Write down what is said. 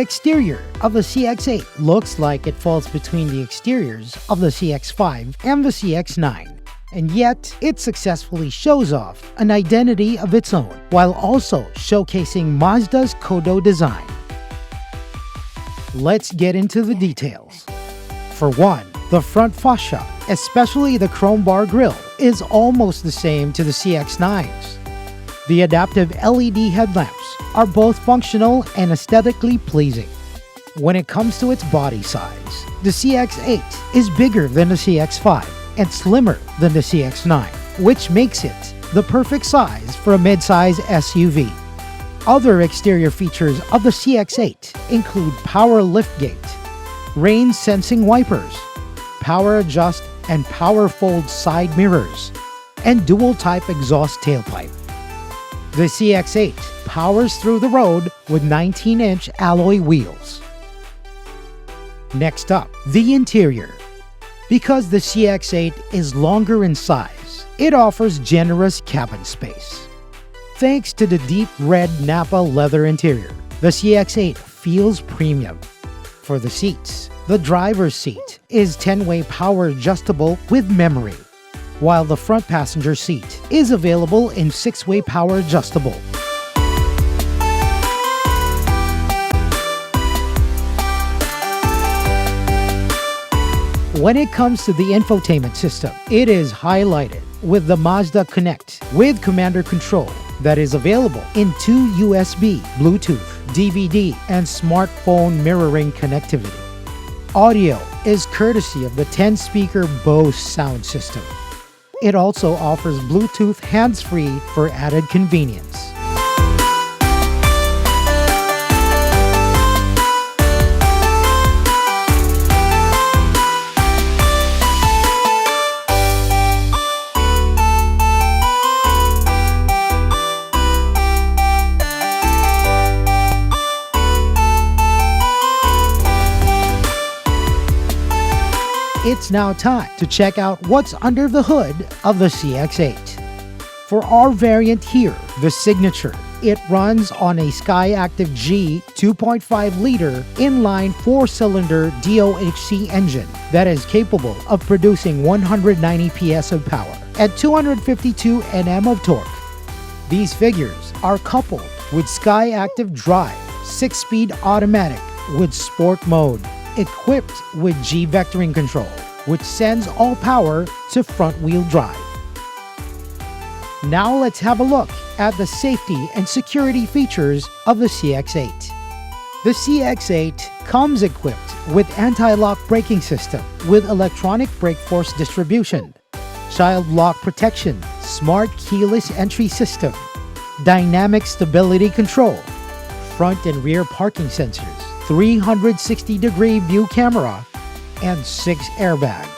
exterior of the CX-8 looks like it falls between the exteriors of the CX-5 and the CX-9, and yet it successfully shows off an identity of its own while also showcasing Mazda's Kodo design. Let's get into the details. For one, the front fascia, especially the chrome bar grille, is almost the same to the CX-9's. The adaptive LED headlamps are both functional and aesthetically pleasing. When it comes to its body size, the CX-8 is bigger than the CX-5 and slimmer than the CX-9, which makes it the perfect size for a mid-size SUV. Other exterior features of the CX-8 include power liftgate, rain-sensing wipers, power adjust and power fold side mirrors, and dual-type exhaust tailpipe. The CX-8 powers through the road with 19-inch alloy wheels. Next up, the interior. Because the CX-8 is longer in size, it offers generous cabin space. Thanks to the deep red Nappa leather interior, the CX-8 feels premium. For the seats, the driver's seat is 10-way power adjustable with memory, while the front passenger seat is available in 6-way power adjustable. When it comes to the infotainment system, it is highlighted with the Mazda Connect with Commander Control that is available in 2 USB, Bluetooth, DVD, and smartphone mirroring connectivity. Audio is courtesy of the 10-speaker Bose sound system. It also offers Bluetooth hands-free for added convenience. It's now time to check out what's under the hood of the CX-8. For our variant here, the Signature, it runs on a Skyactiv G 2.5-liter inline 4-cylinder DOHC engine that is capable of producing 190 PS of power at 252 Nm of torque. These figures are coupled with Skyactiv Drive 6-speed automatic with Sport mode, equipped with G-vectoring control, which sends all power to front-wheel drive. Now let's have a look at the safety and security features of the CX-8. The CX-8 comes equipped with anti-lock braking system with electronic brake force distribution, child lock protection, smart keyless entry system, dynamic stability control, front and rear parking sensors, 360-degree view camera, and 6 airbags.